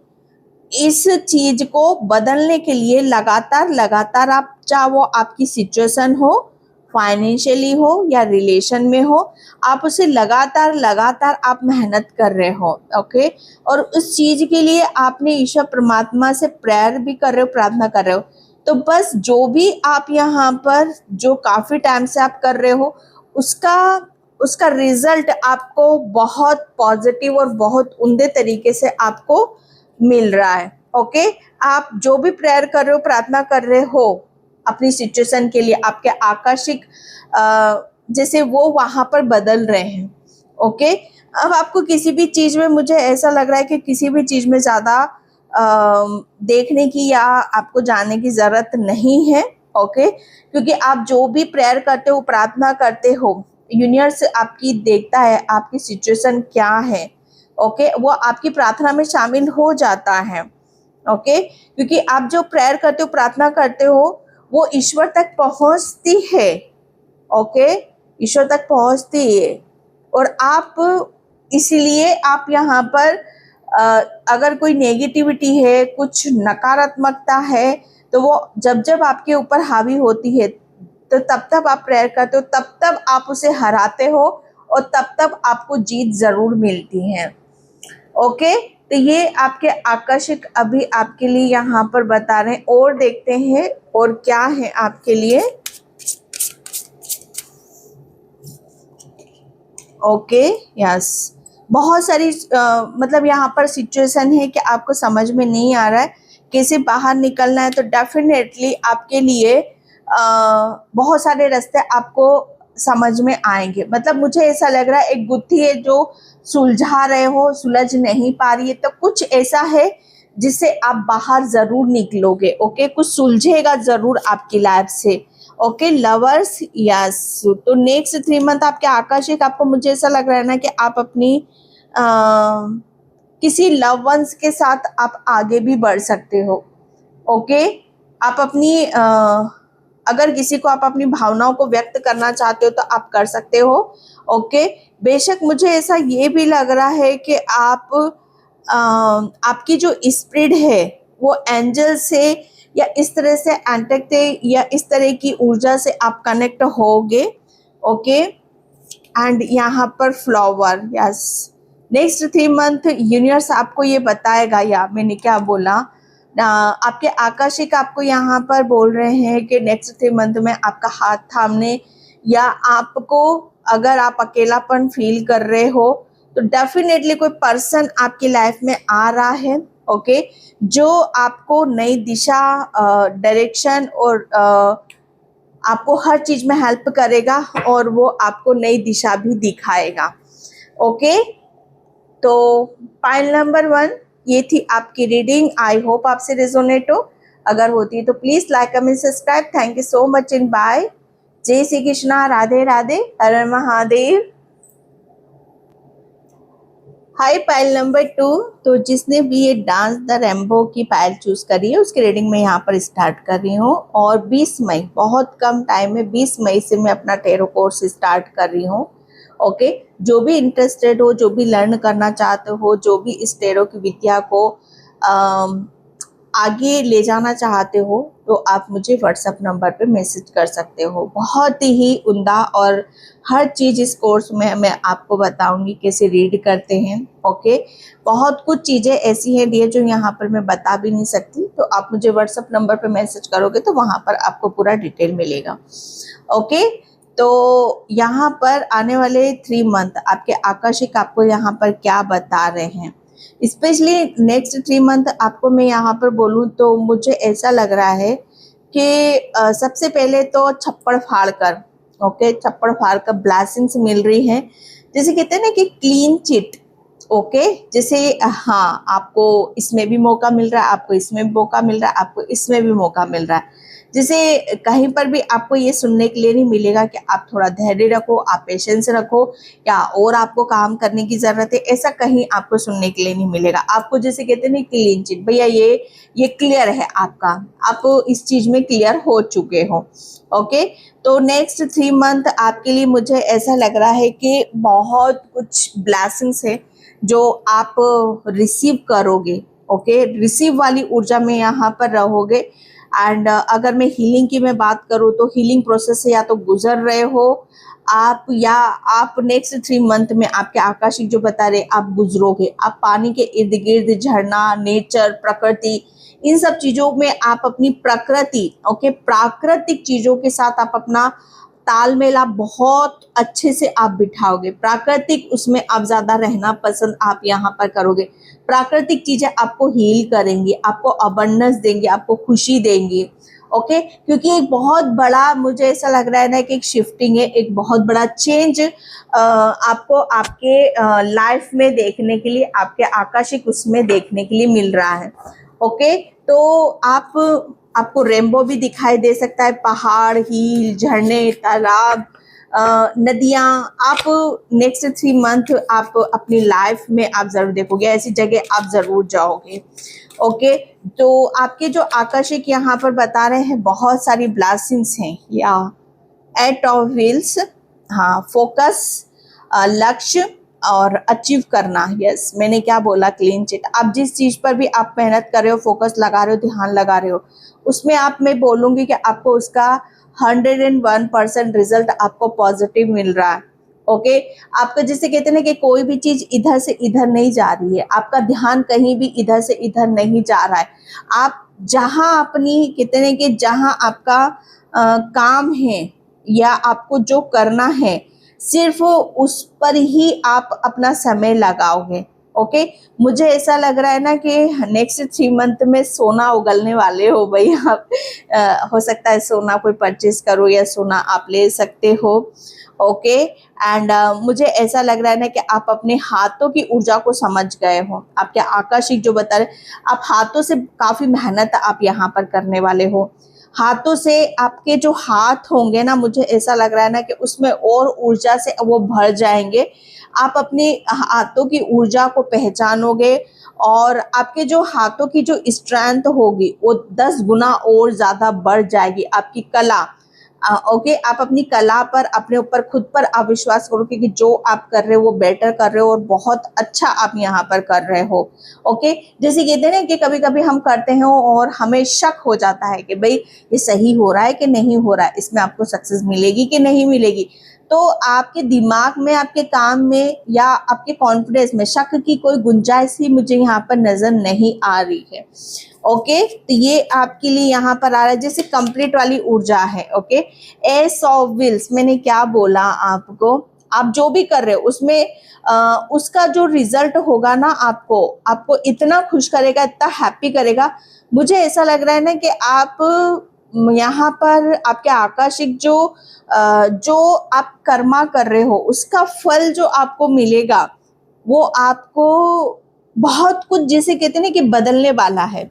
इस चीज को बदलने के लिए लगातार आप, चाहे वो आपकी सिचुएशन हो, फाइनेंशियली हो या रिलेशन में हो, आप उसे लगातार आप मेहनत कर रहे हो। ओके, और उस चीज के लिए आपने ईश्वर परमात्मा से प्रेयर भी कर रहे हो, प्रार्थना कर रहे हो। तो बस जो भी आप यहाँ पर जो काफी टाइम से आप कर रहे हो, उसका रिजल्ट आपको बहुत पॉजिटिव और बहुत उम्दे तरीके से आपको मिल रहा है। ओके, आप जो भी प्रेयर कर रहे हो, प्रार्थना कर रहे हो अपनी सिचुएशन के लिए, आपके आकर्षक जैसे वो वहां पर बदल रहे हैं। ओके, अब आपको किसी भी चीज में, मुझे ऐसा लग रहा है कि किसी भी चीज में ज्यादा देखने की या आपको जानने की जरूरत नहीं है। ओके, क्योंकि आप जो भी प्रेयर करते हो, प्रार्थना करते हो, यूनिवर्स आपकी देखता है आपकी सिचुएशन क्या है। ओके, वो आपकी प्रार्थना में शामिल हो जाता है। ओके, क्योंकि आप जो प्रेयर करते हो, प्रार्थना करते हो, वो ईश्वर तक पहुंचती है। ओके, ईश्वर तक पहुंचती है, और आप इसीलिए आप यहाँ पर अगर कोई नेगेटिविटी है, कुछ नकारात्मकता है, तो वो जब आपके ऊपर हावी होती है, तो तब आप प्रेयर करते हो, तब आप उसे हराते हो, और तब आपको जीत जरूर मिलती है। ओके, तो ये आपके आकर्षक अभी आपके लिए यहाँ पर बता रहे हैं, और देखते हैं और क्या है आपके लिए। ओके, यस, बहुत सारी मतलब यहाँ पर सिचुएशन है कि आपको समझ में नहीं आ रहा है कैसे बाहर निकलना है, तो डेफिनेटली आपके लिए बहुत सारे रास्ते आपको समझ में आएंगे। मतलब मुझे ऐसा लग रहा है एक गुत्थी है जो सुलझा रहे हो, सुलझ नहीं पा रही है, तो कुछ ऐसा है जिससे आप बाहर जरूर निकलोगे। ओके, कुछ सुलझेगा जरूर आपकी लाइफ से। Okay lovers, yes. तो नेक्स्ट 3 मंथ आपके आकर्षक, आपको मुझे ऐसा लग रहा है ना कि आप अपनी किसी लव वंस के साथ आप आगे भी बढ़ सकते हो। ओके, आप अपनी अगर किसी को आप अपनी भावनाओं को व्यक्त करना चाहते हो तो आप कर सकते हो। ओके, बेशक मुझे ऐसा ये भी लग रहा है कि आप आपकी जो स्पिरिट है वो एंजल से या इस तरह से एंटेक्ट या इस तरह की ऊर्जा से आप कनेक्ट होगे। ओके, एंड यहाँ पर flower, yes. Next 3 month universe आपको ये बताएगा, या मैंने क्या बोला, आपके आकाशिक आपको यहाँ पर बोल रहे हैं कि नेक्स्ट 3 मंथ में आपका हाथ थामने, या आपको अगर आप अकेलापन फील कर रहे हो तो डेफिनेटली कोई पर्सन आपकी लाइफ में आ रहा है। ओके, जो आपको नई दिशा, डायरेक्शन और आपको हर चीज में हेल्प करेगा और वो आपको नई दिशा भी दिखाएगा। ओके, तो पाइल नंबर 1 ये थी आपकी रीडिंग। आई होप आपसे रेजोनेट हो। अगर होती है तो please like, comment, subscribe. Thank you so much and bye. जय श्री कृष्णा, राधे राधे, हर हर महादेव। हाय पाइल नंबर 2, तो जिसने भी ये डांस द रेम्बो की पाइल चूज करी है उसकी रीडिंग में यहाँ पर स्टार्ट कर रही हूँ। और 20 मई, बहुत कम टाइम में, 20 मई से मैं अपना टेरो कोर्स स्टार्ट कर रही हूँ। ओके, जो भी इंटरेस्टेड हो, जो भी लर्न करना चाहते हो, जो भी इस टेरो की विद्या को आगे ले जाना चाहते हो, तो आप मुझे व्हाट्सएप नंबर पे मैसेज कर सकते हो। बहुत ही उम्दा और हर चीज़ इस कोर्स में मैं आपको बताऊंगी कैसे रीड करते हैं। ओके, बहुत कुछ चीज़ें ऐसी हैं डियर जो यहाँ पर मैं बता भी नहीं सकती, तो आप मुझे व्हाट्सएप नंबर पे मैसेज करोगे तो वहाँ पर आपको पूरा डिटेल मिलेगा। ओके, तो यहाँ पर आने वाले 3 मंथ आपके आकाशिक आपको यहाँ पर क्या बता रहे हैं, स्पेशली नेक्स्ट 3 मंथ आपको मैं यहाँ पर बोलूँ तो मुझे ऐसा लग रहा है कि सबसे पहले तो छप्पड़ फाड़ कर, ओके, छप्पड़ फाड़ कर ब्लेसिंग्स मिल रही हैं। जैसे कहते हैं ना कि क्लीन चिट। ओके, जैसे हाँ, आपको इसमें भी मौका मिल रहा है, आपको इसमें भी मौका मिल रहा है, आपको इसमें भी मौका मिल रहा है। जैसे कहीं पर भी आपको ये सुनने के लिए नहीं मिलेगा कि आप थोड़ा धैर्य रखो, आप पेशेंस रखो, या और आपको काम करने की ज़रूरत है, ऐसा कहीं आपको सुनने के लिए नहीं मिलेगा। आपको जैसे कहते हैं ना क्लीन चिट, भैया ये क्लियर है आपका, आप इस चीज़ में क्लियर हो चुके हो। ओके, तो नेक्स्ट 3 मंथ आपके लिए मुझे ऐसा लग रहा है कि बहुत कुछ ब्लेसिंग्स है जो आप रिसीव करोगे। ओके, रिसीव वाली ऊर्जा में यहाँ पर रहोगे। एंड अगर मैं हीलिंग की मैं बात करूँ तो हीलिंग प्रोसेस से या तो गुजर रहे हो आप, या आप नेक्स्ट 3 मंथ में आपके आकाशिक जो बता रहे आप गुजरोगे। आप पानी के इर्द गिर्द, झरना, नेचर, प्रकृति, इन सब चीज़ों में आप अपनी प्रकृति, ओके, प्राकृतिक चीज़ों के साथ आप अपना तालमेल आप बहुत अच्छे से आप बिठाओगे। प्राकृतिक उसमें आप ज़्यादा रहना पसंद आप यहाँ पर करोगे। प्राकृतिक चीज़ें आपको हील करेंगी, आपको अबंडेंस देंगी, आपको खुशी देंगी। ओके, क्योंकि एक बहुत बड़ा मुझे ऐसा लग रहा है ना कि एक शिफ्टिंग है, एक बहुत बड़ा चेंज आपको आपके लाइफ में देखने के लिए, आपके आकाशिक उसमें देखने के लिए मिल रहा है। ओके, तो आपको रेनबो भी दिखाई दे सकता है, पहाड़, हील, झरने, तालाब, नदियाँ। आप नेक्स्ट 3 मंथ आप अपनी लाइफ में आप जरूर देखोगे, ऐसी जगह आप जरूर जाओगे। ओके, तो आपके जो आकाशिक यहाँ पर बता रहे हैं बहुत सारी ब्लेसिंग्स हैं, या 8 ऑफ व्हील्स, हाँ, फोकस, लक्ष्य और अचीव करना। यस, मैंने क्या बोला, क्लीन चिट। आप जिस चीज़ पर भी आप मेहनत कर रहे हो, फोकस लगा रहे हो, ध्यान लगा रहे हो, उसमें आप, मैं बोलूँगी कि आपको उसका 101% रिजल्ट आपको पॉजिटिव मिल रहा है। ओके, आपका जैसे कहते हैं ना कि कोई भी चीज़ इधर से इधर नहीं जा रही है, आपका ध्यान कहीं भी इधर से इधर नहीं जा रहा है। आप जहाँ अपनी कहते हैं कि जहाँ आपका काम है या आपको जो करना है, सिर्फ उस पर ही आप अपना समय लगाओगे। ओके मुझे ऐसा लग रहा है ना कि नेक्स्ट 3 मंथ में सोना उगलने वाले हो भाई आप। हो सकता है सोना कोई परचेज करो या सोना आप ले सकते हो। ओके एंड मुझे ऐसा लग रहा है ना कि आप अपने हाथों की ऊर्जा को समझ गए हो। आपके आकाशिक जो बता रहे, आप हाथों से काफी मेहनत आप यहाँ पर करने वाले हो। हाथों से आपके जो हाथ होंगे ना, मुझे ऐसा लग रहा है ना कि उसमें और ऊर्जा से वो भर जाएंगे। आप अपने हाथों की ऊर्जा को पहचानोगे और आपके जो हाथों की जो स्ट्रेंथ होगी वो 10 गुना और ज्यादा बढ़ जाएगी। आपकी कला ओके आप अपनी कला पर, अपने ऊपर, खुद पर आप विश्वास करोगे कि जो आप कर रहे हो वो बेटर कर रहे हो और बहुत अच्छा आप यहाँ पर कर रहे हो। ओके जैसे कहते हैं ना कि कभी कभी हम करते हैं और हमें शक हो जाता है कि भाई ये सही हो रहा है कि नहीं हो रहा है, इसमें आपको सक्सेस मिलेगी कि नहीं मिलेगी। तो आपके दिमाग में, आपके काम में या आपके कॉन्फिडेंस में शक की कोई गुंजाइश ही मुझे यहाँ पर नजर नहीं आ रही है। ओके तो ये आपके लिए यहाँ पर आ रहा है जैसे कंप्लीट वाली ऊर्जा है। ओके एस ऑफ व्हील्स, मैंने क्या बोला आपको, आप जो भी कर रहे हो उसमें उसका जो रिजल्ट होगा ना आपको इतना खुश करेगा, इतना हैप्पी करेगा। मुझे ऐसा लग रहा है ना कि आप यहाँ पर आपके आकाशिक जो आप कर्मा कर रहे हो उसका फल जो आपको मिलेगा वो आपको बहुत कुछ, जैसे कहते हैं ना कि बदलने वाला है।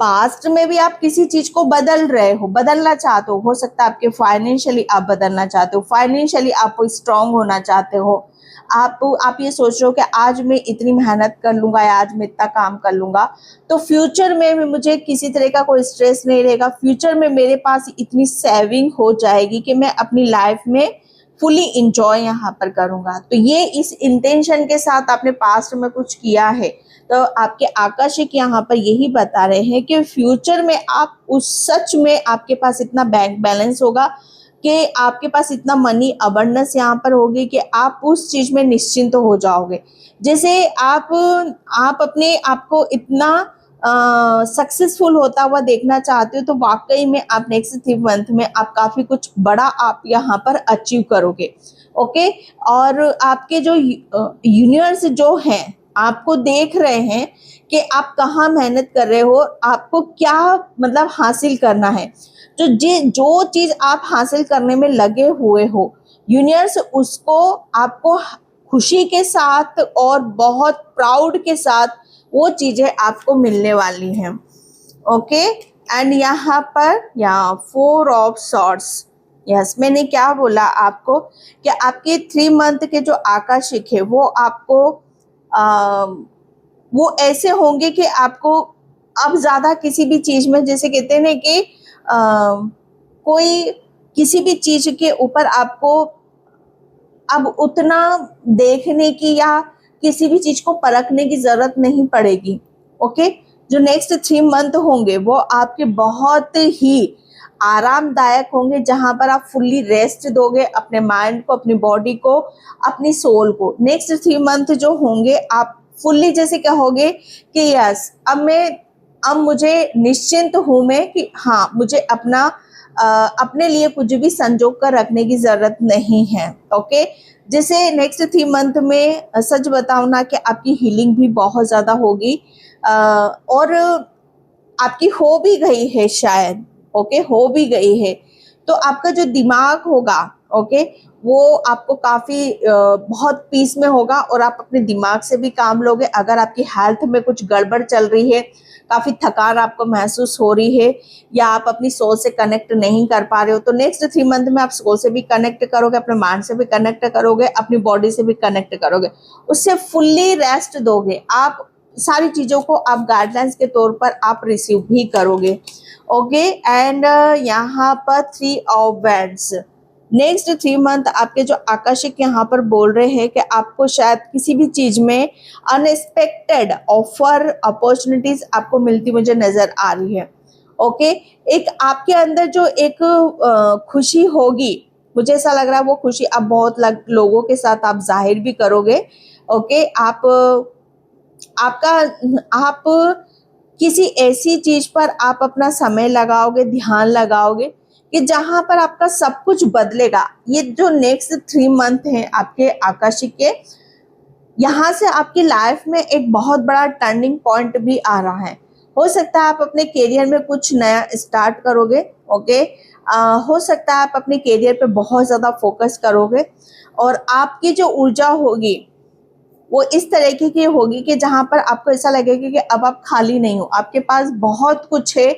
पास्ट में भी आप किसी चीज को बदल रहे हो, बदलना चाहते हो सकता है आपके फाइनेंशियली आप बदलना चाहते हो, फाइनेंशियली आप स्ट्रांग होना चाहते हो। आप ये सोच रहे हो कि आज मैं इतनी मेहनत कर लूंगा या आज मैं इतना काम कर लूंगा तो फ्यूचर में भी मुझे किसी तरह का कोई स्ट्रेस नहीं रहेगा। फ्यूचर में मेरे पास इतनी सेविंग हो जाएगी कि मैं अपनी लाइफ में फुली इंजॉय यहाँ पर करूंगा। तो ये इस इंटेंशन के साथ आपने पास्ट में कुछ किया है तो आपके आकाशिक यहाँ पर यही बता रहे हैं कि फ्यूचर में आप उस सच में आपके पास इतना बैंक बैलेंस होगा कि आपके पास इतना मनी अबंडेंस यहाँ पर होगी कि आप उस चीज में निश्चिंत हो जाओगे। जैसे आप अपने आप को इतना सक्सेसफुल होता हुआ देखना चाहते हो तो वाकई में आप नेक्स्ट 3 मंथ में आप काफी कुछ बड़ा आप यहाँ पर अचीव करोगे। ओके और आपके जो यूनिवर्स जो हैं आपको देख रहे हैं कि आप कहाँ मेहनत कर रहे हो, आपको क्या मतलब हासिल करना है। जो चीज आप हासिल करने में लगे हुए हो यूनिवर्स उसको आपको खुशी के साथ और बहुत प्राउड के साथ वो चीजें आपको मिलने वाली हैं। ओके एंड यहाँ पर 4 ऑफ सॉर्ड्स, यस मैंने क्या बोला आपको कि आपके 3 मंथ के जो आकाशिक है वो आपको वो ऐसे होंगे कि आपको अब ज्यादा किसी भी चीज में, जैसे कहते हैं ना कि कोई किसी भी चीज के ऊपर आपको अब उतना देखने की या किसी भी चीज को परखने की जरूरत नहीं पड़ेगी। ओके जो नेक्स्ट 3 मंथ होंगे वो आपके बहुत ही आरामदायक होंगे जहां पर आप फुल्ली रेस्ट दोगे अपने माइंड को, अपनी बॉडी को, अपनी सोल को। नेक्स्ट 3 मंथ जो होंगे आप फुल्ली जैसे कहोगे कि यस अब मुझे निश्चिंत हूं मैं कि हाँ मुझे अपने लिए कुछ भी संजोग कर रखने की जरूरत नहीं है। ओके जैसे नेक्स्ट 3 मंथ में सच बताऊं ना कि आपकी हीलिंग भी बहुत ज्यादा होगी और आपकी हो भी गई है शायद। ओके हो भी गई है तो आपका जो दिमाग होगा ओके वो आपको काफी बहुत पीस में होगा और आप अपने दिमाग से भी काम लोगे। अगर आपकी हेल्थ में कुछ गड़बड़ चल रही है, काफी थकान आपको महसूस हो रही है या आप अपनी सोल से कनेक्ट नहीं कर पा रहे हो तो नेक्स्ट 3 मंथ में आप सोल से भी कनेक्ट करोगे, अपने माइंड से भी कनेक्ट करोगे, अपनी बॉडी से भी कनेक्ट करोगे, उससे फुल्ली रेस्ट दोगे। आप सारी चीजों को आप गाइडलाइंस के तौर पर आप रिसीव भी करोगे। ओके एंड यहाँ पर 3 ऑफ वैंड्स, नेक्स्ट 3 मंथ आपके जो आकाशिक यहाँ पर बोल रहे हैं कि आपको शायद किसी भी चीज में अनएक्सपेक्टेड ऑफर अपॉर्चुनिटीज आपको मिलती मुझे नजर आ रही है। ओके एक आपके अंदर जो एक खुशी होगी, मुझे ऐसा लग रहा है वो खुशी आप बहुत लोगों के साथ आप जाहिर भी करोगे। ओके आप किसी ऐसी चीज पर आप अपना समय लगाओगे, ध्यान लगाओगे कि जहां पर आपका सब कुछ बदलेगा। ये जो नेक्स्ट 3 मंथ हैं आपके आकाशिक के यहाँ से आपकी लाइफ में एक बहुत बड़ा टर्निंग पॉइंट भी आ रहा है। हो सकता है आप अपने करियर में कुछ नया स्टार्ट करोगे, ओके। हो सकता है आप अपने करियर पे बहुत ज़्यादा फोकस करोगे और आपकी जो ऊर्जा होगी वो इस तरीके की होगी कि जहाँ पर आपको ऐसा लगेगा कि अब आप खाली नहीं हो, आपके पास बहुत कुछ है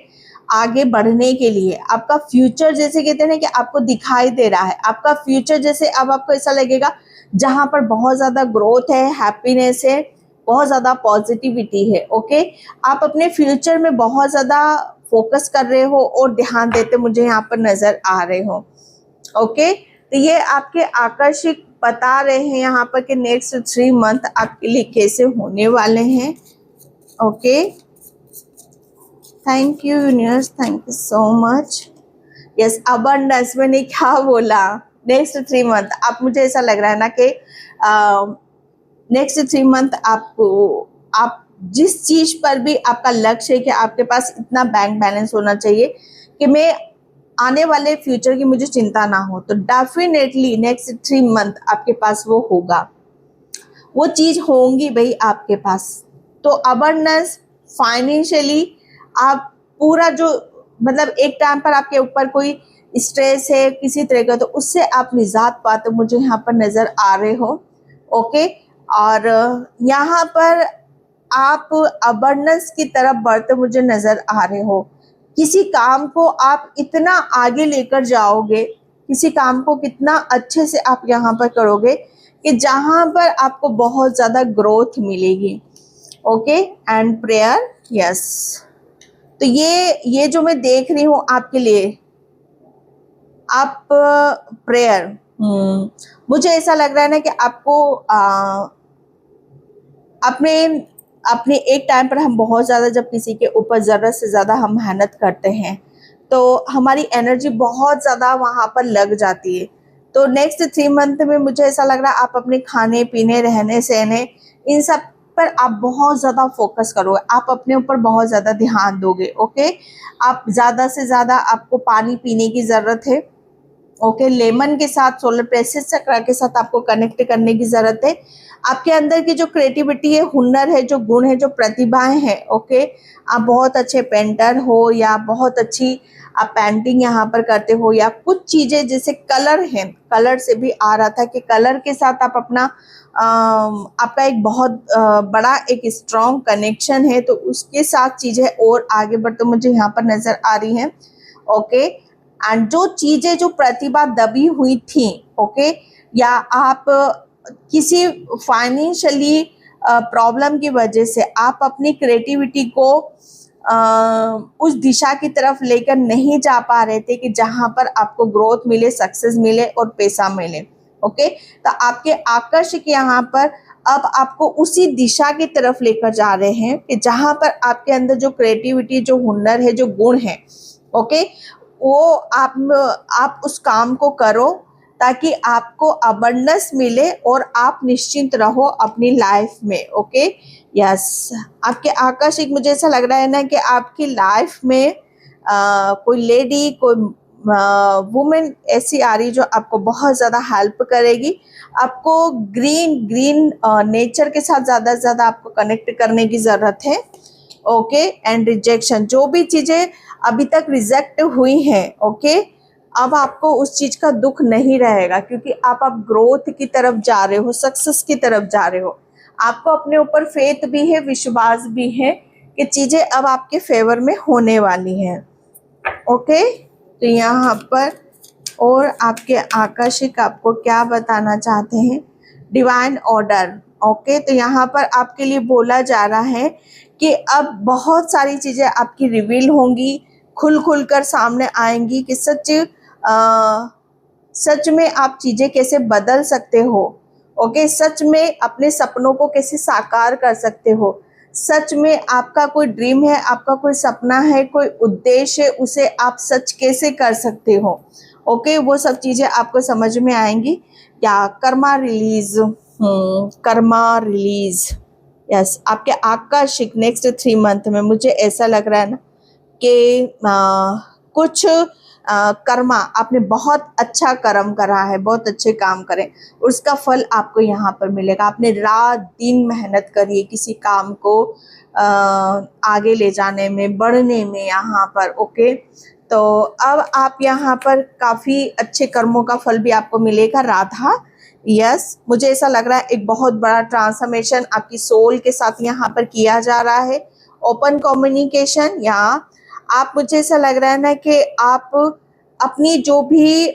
आगे बढ़ने के लिए। आपका फ्यूचर जैसे कहते हैं ना कि आपको दिखाई दे रहा है, आपका फ्यूचर जैसे अब आपको ऐसा लगेगा जहाँ पर बहुत ज़्यादा ग्रोथ है, हैप्पीनेस है, बहुत ज़्यादा पॉजिटिविटी है, ओके। आप अपने फ्यूचर में बहुत ज़्यादा फोकस कर रहे हो और ध्यान देते मुझे यहाँ पर नज़र आ रहे हो, ओके। तो ये आपके आकर्षक बता रहे हैं यहाँ पर कि नेक्स्ट 3 मंथ आपके लिए कैसे होने वाले हैं, okay. Thank you universe, thank you so much. Yes, abundance मैंने क्या बोला, नेक्स्ट 3 मंथ आप, मुझे ऐसा लग रहा है ना कि नेक्स्ट 3 मंथ आपको, आप जिस चीज पर भी आपका लक्ष्य है कि आपके पास इतना बैंक बैलेंस होना चाहिए कि मैं आने वाले फ्यूचर की मुझे चिंता ना हो, तो डेफिनेटली नेक्स्ट 3 मंथ आपके पास वो होगा, वो चीज होंगी भाई आपके पास। तो अबंडेंस फाइनेंशियली आप पूरा जो मतलब एक टाइम पर आपके ऊपर कोई स्ट्रेस है किसी तरह का, तो उससे आप निजात पाते मुझे यहाँ पर नजर आ रहे हो, ओके। और यहाँ पर आप अबंडेंस की तरफ बढ़ते मुझे नजर आ रहे हो। किसी काम को आप इतना आगे लेकर जाओगे, किसी काम को कितना अच्छे से आप यहाँ पर करोगे कि जहाँ पर आपको बहुत ज़्यादा ग्रोथ मिलेगी, ओके। And prayer, yes. तो ये जो मैं देख रही हूँ आपके लिए, आप प्रेयर, मुझे ऐसा लग रहा है ना कि आपको अपने अपने एक टाइम पर हम बहुत ज़्यादा जब किसी के ऊपर ज़रूरत से ज़्यादा हम मेहनत करते हैं तो हमारी एनर्जी बहुत ज़्यादा वहाँ पर लग जाती है। तो नेक्स्ट 3 मंथ में मुझे ऐसा लग रहा है आप अपने खाने पीने, रहने सहने, इन सब पर आप बहुत ज़्यादा फोकस करोगे, आप अपने ऊपर बहुत ज़्यादा ध्यान दोगे, ओके। आप ज़्यादा से ज़्यादा आपको पानी पीने की ज़रूरत है, ओके। लेमन के साथ, सोलर प्लेक्सस चक्र के साथ आपको कनेक्ट करने की ज़रूरत है। आपके अंदर की जो क्रिएटिविटी है, हुनर है, जो गुण है, जो प्रतिभाएं हैं, ओके। आप बहुत अच्छे पेंटर हो या बहुत अच्छी आप पेंटिंग यहाँ पर करते हो, या कुछ चीज़ें जैसे कलर हैं, कलर से भी आ रहा था कि कलर के साथ आप अपना आपका एक बहुत बड़ा एक स्ट्रॉन्ग कनेक्शन है, तो उसके साथ चीज़ें और आगे बढ़ते मुझे यहाँ पर नज़र आ रही हैं, ओके। एंड जो चीज़ें, जो प्रतिभा दबी हुई थी, ओके, या आप किसी फाइनेंशियली प्रॉब्लम की वजह से आप अपनी क्रिएटिविटी को उस दिशा की तरफ लेकर नहीं जा पा रहे थे कि जहां पर आपको ग्रोथ मिले, सक्सेस मिले और पैसा मिले, ओके। तो आपके आकर्षक यहाँ पर अब आपको उसी दिशा की तरफ लेकर जा रहे हैं कि जहां पर आपके अंदर जो क्रिएटिविटी, जो हुनर है, जो गुण है, ओके, वो आप उस काम को करो ताकि आपको अबंडेंस मिले और आप निश्चिंत रहो अपनी लाइफ में, ओके। यस, आपके आकर्षक मुझे ऐसा लग रहा है ना कि आपकी लाइफ में कोई लेडी, कोई वुमेन ऐसी आ रही जो आपको बहुत ज़्यादा हेल्प करेगी। आपको ग्रीन नेचर के साथ ज़्यादा से ज़्यादा आपको कनेक्ट करने की ज़रूरत है, ओके। एंड रिजेक्शन, जो भी चीज़ें अभी तक रिजेक्ट हुई हैं, ओके, अब आपको उस चीज़ का दुख नहीं रहेगा क्योंकि आप अब ग्रोथ की तरफ जा रहे हो, सक्सेस की तरफ जा रहे हो। आपको अपने ऊपर फेथ भी है, विश्वास भी है कि चीज़ें अब आपके फेवर में होने वाली हैं, ओके। तो यहाँ पर और आपके आकर्षक आपको क्या बताना चाहते हैं, डिवाइन ऑर्डर, ओके। तो यहाँ पर आपके लिए बोला जा रहा है कि अब बहुत सारी चीज़ें आपकी रिवील होंगी, खुल कर सामने आएंगी कि सच में आप चीज़ें कैसे बदल सकते हो, ओके। सच में अपने सपनों को कैसे साकार कर सकते हो, सच में आपका कोई ड्रीम है, आपका कोई सपना है, कोई उद्देश्य है, उसे आप सच कैसे कर सकते हो, ओके। वो सब चीज़ें आपको समझ में आएंगी। या Karma release, Karma release, yes. आपके आकर्षक नेक्स्ट 3 मंथ में मुझे ऐसा लग रहा है ना कि कुछ कर्मा, आपने बहुत अच्छा कर्म करा है, बहुत अच्छे काम करें, उसका फल आपको यहाँ पर मिलेगा। आपने रात दिन मेहनत करी है किसी काम को आगे ले जाने में, बढ़ने में यहाँ पर। ओके, तो अब आप यहाँ पर काफ़ी अच्छे कर्मों का फल भी आपको मिलेगा राधा। यस, मुझे ऐसा लग रहा है एक बहुत बड़ा ट्रांसफॉर्मेशन आपकी सोल के साथ यहाँ पर किया जा रहा है। ओपन कम्युनिकेशन, या आप, मुझे ऐसा लग रहा है ना कि आप अपनी जो भी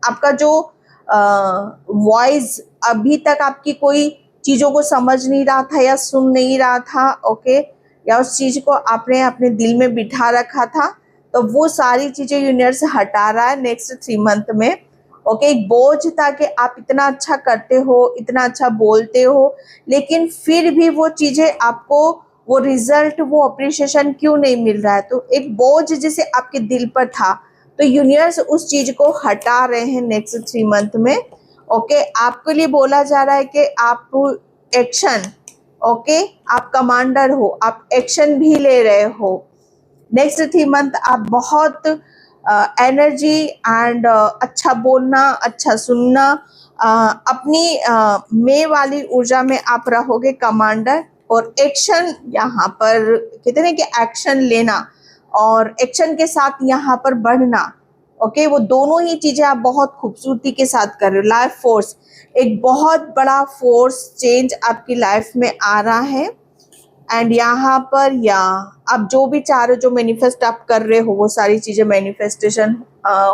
आपका जो वॉइस अभी तक आपकी कोई चीज़ों को समझ नहीं रहा था या सुन नहीं रहा था, ओके, या उस चीज़ को आपने अपने दिल में बिठा रखा था, तो वो सारी चीज़ें यूनिवर्स हटा रहा है नेक्स्ट 3 मंथ में। ओके, एक बोझ था कि आप इतना अच्छा करते हो, इतना अच्छा बोलते हो, लेकिन फिर भी वो चीज़ें आपको, वो रिजल्ट, वो अप्रिशिएशन क्यों नहीं मिल रहा है, तो एक बोझ जैसे आपके दिल पर था, तो यूनिवर्स उस चीज को हटा रहे हैं नेक्स्ट 3 मंथ में। ओके, आपके लिए बोला जा रहा है कि आप एक्शन, ओके, आप कमांडर हो, आप एक्शन भी ले रहे हो। नेक्स्ट 3 मंथ आप बहुत एनर्जी एंड अच्छा बोलना, अच्छा सुनना, अपनी मैं वाली ऊर्जा में आप रहोगे कमांडर, और एक्शन, यहाँ पर कहते हैं कि एक्शन लेना और एक्शन के साथ यहाँ पर बढ़ना। ओके, वो दोनों ही चीजें आप बहुत खूबसूरती के साथ कर रहे हो। लाइफ फोर्स, एक बहुत बड़ा फोर्स चेंज आपकी लाइफ में आ रहा है। एंड यहाँ पर, या आप जो भी चाह रहे हो, जो मैनिफेस्ट आप कर रहे हो, वो सारी चीजें मैनिफेस्टेशन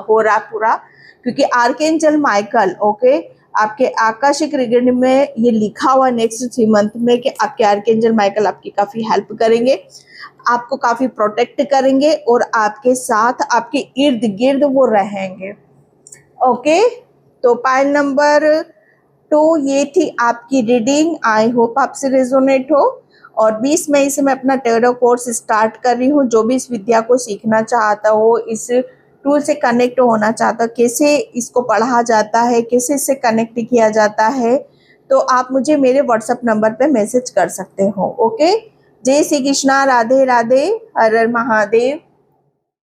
हो रहा पूरा, क्योंकि आर्कएंजल माइकल, ओके, आपके आकाशिक रीडिंग में ये लिखा हुआ नेक्स्ट 3 मंथ में कि आपके आर्कएंजल माइकल आपकी काफी हेल्प करेंगे, आपको काफी प्रोटेक्ट करेंगे और आपके साथ, आपके इर्द गिर्द वो रहेंगे। ओके, तो पाइल नंबर 2 ये थी आपकी रीडिंग। आई होप आपसे रेजोनेट हो। और 20 मई से मैं अपना टैरो कोर्स स्टार्ट कर रही हूँ। जो भी इस विद्या को सीखना चाहता हो, इस टूल से कनेक्ट होना चाहता हो, कैसे इसको पढ़ा जाता है, कैसे इससे कनेक्ट किया जाता है, तो आप मुझे मेरे व्हाट्सएप नंबर पे मैसेज कर सकते हो। ओके, जय श्री कृष्णा, राधे राधे, हर हर महादेव।